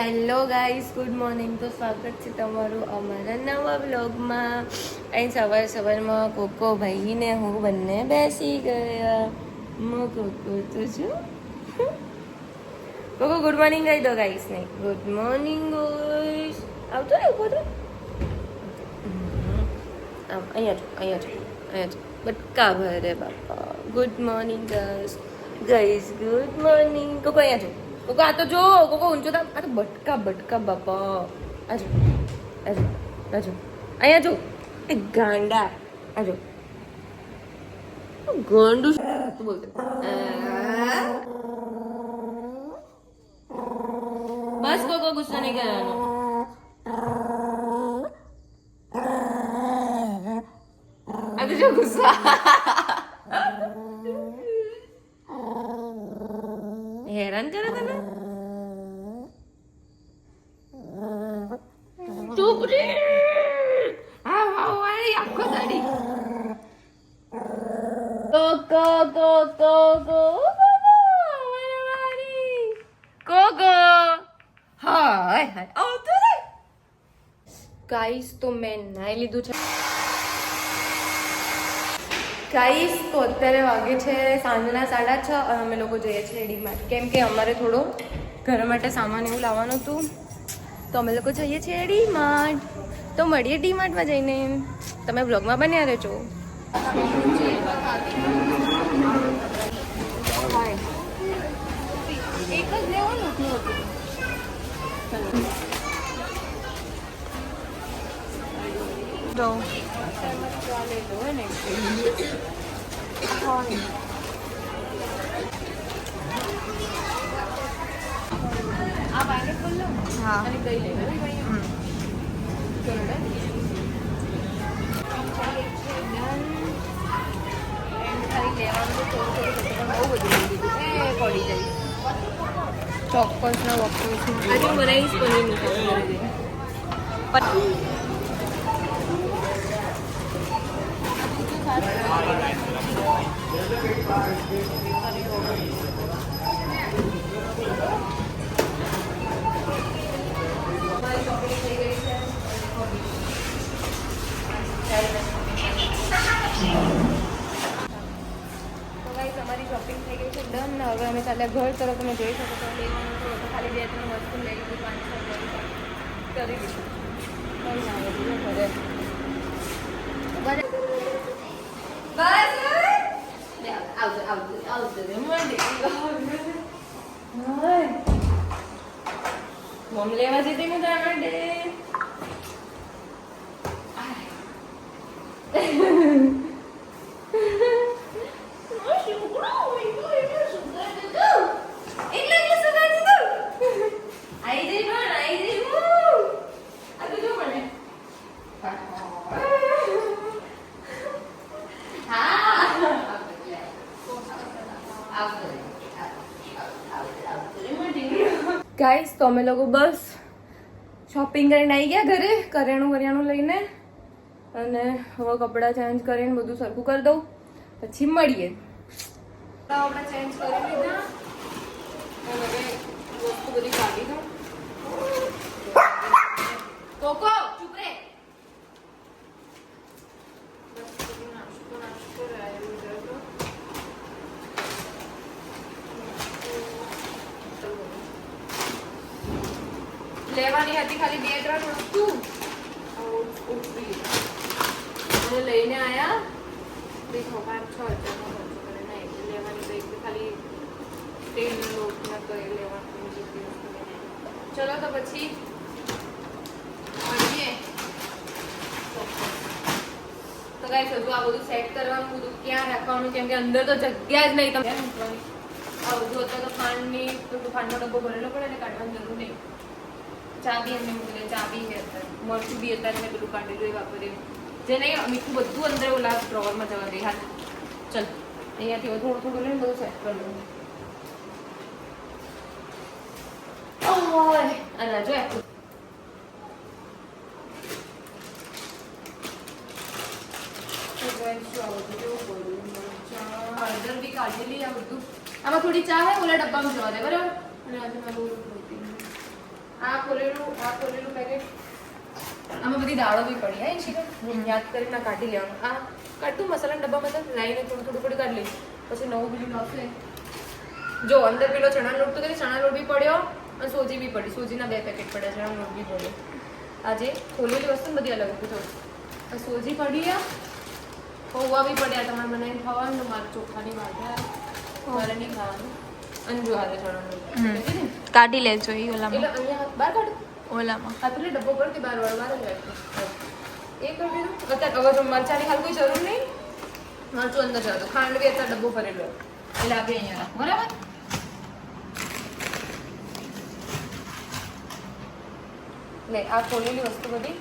Hello guys, good morning. તો સ્વાગત છે તમારું અમારા નવા વ્લોગમાં. અહીં સવારમાં કોકો ભાઈને હું બંને બેસી ગયા. હું કોકો તો છું. કોકો ગુડ મોર્નિંગ કહી દો ગાઈસ ને. Good morning guys. આવતો ને ઉભો તો અહીંયા બટકા ભરે બાપા. Good morning guys good morning. Coco અહીંયા છો. કોકો આ તો જો કોકો ઊંચો થા. આ તો બટકા બાપા. આજો અહીંયા જો. એ ગાંડા આજો. ગાંડું તું બોલ. બસ કોકો ગુસ્સા નહીં કરવાનો. આ તો જો ગુસ્સા. હેરાન કરે તને. ચૂપ રે. આખો દાડી ગાઈસ તો મેં નાઈ લીધું છે. ગાઈસ તો અત્યારે વાગે છે સાંજના 6:30 અને અમે લોકો જઈએ છીએ ડીમાર્ટ, કેમ કે અમારે થોડો ઘર માટે સામાન એવું લાવવાનું હતું, તો અમે લોકો જઈએ છીએ ડીમાર્ટ. તો મળીએ ડીમાર્ટમાં જઈને. તમે બ્લોગમાં બન્યા રહેજો. એક જ લેવાનું તો આ પાઇનેપલ લો. હા અને કઈ લેવું ચોક્કસના વસ્તુ આજે બનાવીશ પનીર. અમારી શોપિંગ થઈ ગઈ છે ડન. હવે અમે ચાલ્યા ઘર તરફ. તમે જોઈ શકો છો લેવાનું તો ખાલી 2-3 વસ્તુ લઈ લીધું. 5-6 કરી દીધું. કંઈ ના બધું ઘરે મમ લેવા જતી હું તારા માટે. ગાઈસ તો અમે લોકો બસ શોપિંગ કરીને આવી ગયા ઘરે, કરિયાણું લઈને. અને હવે કપડાં ચેન્જ કરીને બધું સરખું કરી દઉં, પછી મળીએ. કપડાં ચેન્જ કરી લીધા અને હવે વસ્તુ બધી કાઢી દઉં. કોકો ચૂપ રે. લેવાની હતી ખાલી 2-3 વસ્તુ. લઈને આયા. દેખો 5-6 હજારનો ખર્ચો કરીને લેવાની તો એક ખાલી તેલનો લોટ ના કરી લેવાનું. ચલો તો પછી મળીએ. તો ગાઈસ હજુ આ બધું સેટ કરવાનું, બધું ક્યાં રાખવાનું, કેમ કે અંદર તો જગ્યા જ નહીં. તમે મૂકવાની આ બધું અત્યારે તો ખાંડનો ડબ્બો ભરેલો પડે ને કાઢવાની જરૂર નહીં. ચાબી એમને મૂકી દે. ચાબી છે અત્યારે. મરચું બી અત્યારે મેં પેલું કાઢેલું એ વાપરે. જે નહીં મીઠું બધું અંદર ઓલા ડ્રોવરમાં જવા દે. હા ચલ અહીંયાથી થોડું લઈને બધું સેટ કરી લઉં. અને જો હળદર બી કાઢેલી આ બધું. આમાં થોડી ચા હોય ઓલા ડબ્બામાં જવા દે બરાબર. અને આજે મેં બહુ આ ખોલેલું પેકેટ. આમાં બધી દાળો બી પડી હે શીખર યાદ કરીને કાઢી લેવાનું. આ કાઢતું મસાલાના ડબ્બામાં તો લાઈને થોડું કાઢી લઈ. પછી નવું બીજું આવશે. જો અંદર પેલો ચણા લોટ તો ચણા લોટ બી પડ્યો અને સોજી બી પડી. સોજીના 2 પેકેટ પડ્યા, ચણા લોટ બી પડ્યો. આજે ખોલેલી વસ્તુ બધી અલગ હતી. જો સોજી પડી, પૌવા બી પડ્યા. તમારે બનાવીને ખાવાનું, મારે ચોખાની વાગ્યા મારે નહીં ખાવાનું. અને જો આજે ચણા લોટ કાઢી લેજો એ ઓલામાં. એટલે અહીંયા બહાર કાઢો ઓલામાં આ પેલી ડબ્બો પરથી બહાર વાળવા જ રાખજો. એ કરી દીધું. અત્યારે હવે જો મરચાની હાલ કોઈ જરૂર નહીં. મરચું અંદર જતો. ખાંડ બી અત્યારે ડબ્બો ભરેલો એટલે આપણે અહીંયા રાખો. બરાબર. લે આ ખોલેલી વસ્તુ બધી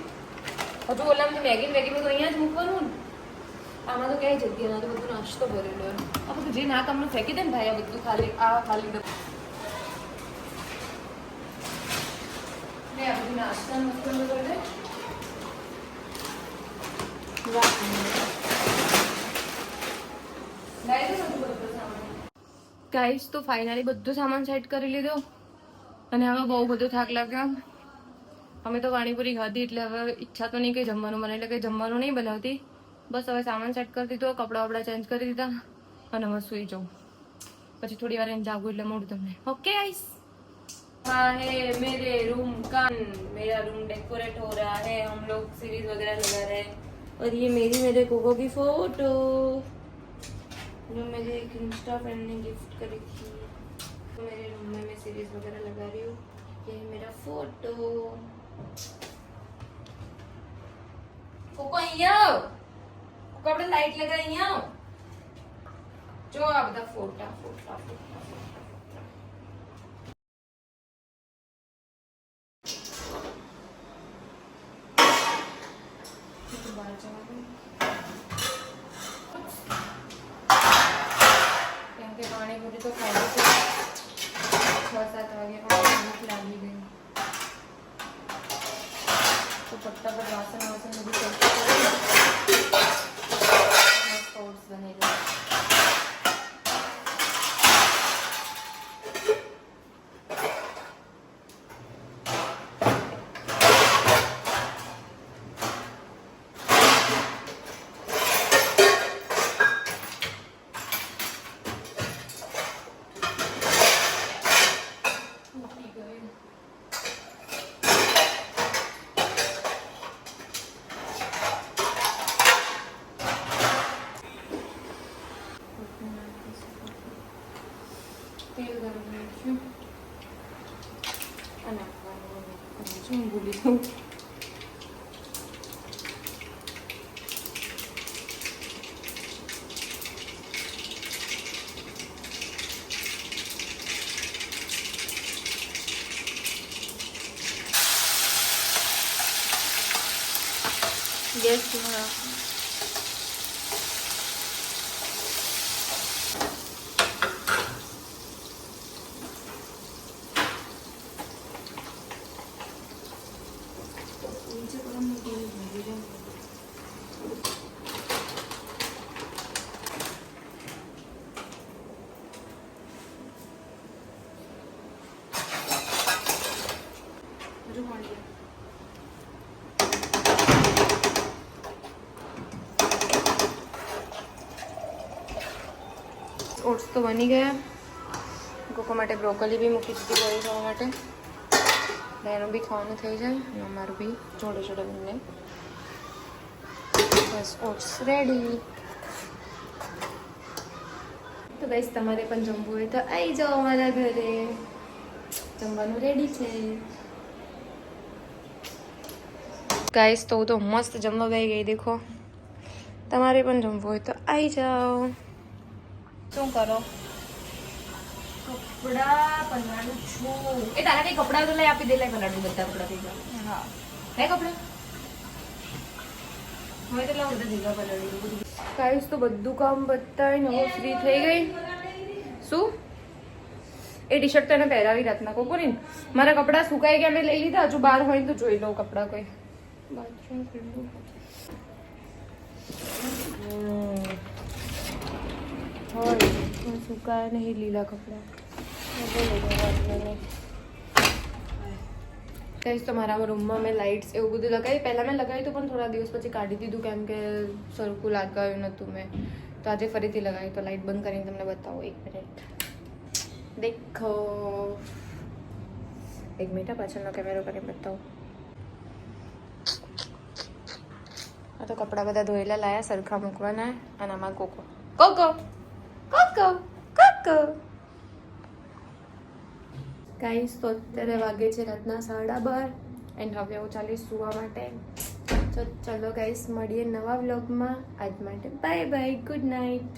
હજુ ઓલામાં મેગી બધું અહીંયા જ મૂકવાનું ને. આમાં તો ક્યાંય જગ્યા ના તો બધું નાસ્તો ભરેલો. આ બધું જે ના કામનું ફેંકી દે ને ભાઈ, આ બધું ખાલી ડબ્બો. લે આ બધું નાસ્તાનું વસ્તુ કરી દે. ગાઈસ તો ફાઇનલી બધું સામાન સેટ કરી લીધો અને હવે બહુ બધો થાક લાગ્યો. અમે તો પાણીપુરી ખાધી એટલે હવે ઈચ્છા તો નહીં કંઈ જમવાનું મને, એટલે કંઈ જમવાનું નહીં બનાવતી. બસ હવે સામાન સેટ કરી દીધો, કપડાં ચેન્જ કરી દીધા અને હવે સૂઈ જાઉં. પછી થોડી વાર એને જાગું એટલે મળું તમને. Okay guys. हाँ है मेरे रूम का, मेरा रूम डेकोरेट हो रहा है, हम लोग सीरीज वगैरह लगा रहे हैं. और ये मेरे कोको की फोटो जो मेरे एक इंस्टा फ्रेंड ने गिफ्ट करी थी. तो मेरे रूम में मैं सीरीज वगैरह लगा रही हूँ. ये है मेरा फोटो. कोको અહીંયા કોકો આપણે લાઈટ લગાવી અહીંયા જો આ બધા ફોટા. કેમ કે પાણીપુરી તો ખાઈ છે 6-7 વાગે ભૂખ લાગી ગઈ તો ફટાફટ વાસણ બધું સ્પોર્ટ્સ બની જાય. તેલ ગરમ નાખ્યું અને હું ભૂલી જાઉં. ગેસ ઓટ્સ તો બની ગયા. કોકો માટે બ્રોકોલી બી મૂકી દીધી ગળી ખાવા માટે. એનું બી ખાવાનું થઈ જાય અને અમારું બી જોડે જોડે બંને. બસ ઓટ્સ રેડી. તો ગાઈસ તમારે પણ જમવું હોય તો આવી જાઓ અમારા ઘરે, જમવાનું રેડી છે. ગાઈસ તો હું તો મસ્ત જમવા બેસી ગઈ. દેખો તમારે પણ જમવું હોય તો આવી જાઓ. શું કરો? કપડા પલાળું છું. એ તારા કઈ કપડા તો લઈ આપી દે. લઈ પલાળું બધા કપડા થઈ ગયા. હા હે કપડા હવે તો લાવ બધા ભેગા પલાળી. ગાઈસ તો બધું કામ બતાવીને હું ફ્રી થઈ ગઈ. શું એ ટી શર્ટ તો એને પહેરાવી રાતના કોકો ને. મારા કપડા સુકાઈ ગયા, મેં લઈ લીધા. હજુ બહાર હોય તો જોઈ લઉં કપડા કોઈ. બાથરૂમ સુકાયા નહીં લીલા કપડા. કહીશ તો મારા રૂમમાં મેં લાઇટ્સ એવું બધું લગાવી. પહેલાં મેં લગાવ્યું હતું પણ થોડા દિવસ પછી કાઢી દીધું કેમ કે સરખું લાગાવ્યું નહોતું મેં. તો આજે ફરીથી લગાવ્યું. તો લાઇટ બંધ કરીને તમને બતાવો 1 મિનિટ. દેખો 1 મિનિટ પાછળનો કેમેરો કરીને બતાવો. આ તો કપડાં બધા ધોયેલા લાયા સરખા મૂકવાના. અને આમાં Coco Coco Coco Coco guys. તો અત્યારે વાગે છે રાતના 12:30 એન્ડ હવે હું ચાલીશ સુવા માટે. તો ચલો ગાઈસ મળીએ નવા વ્લોગમાં. આજ માટે બાય બાય, ગુડ નાઇટ.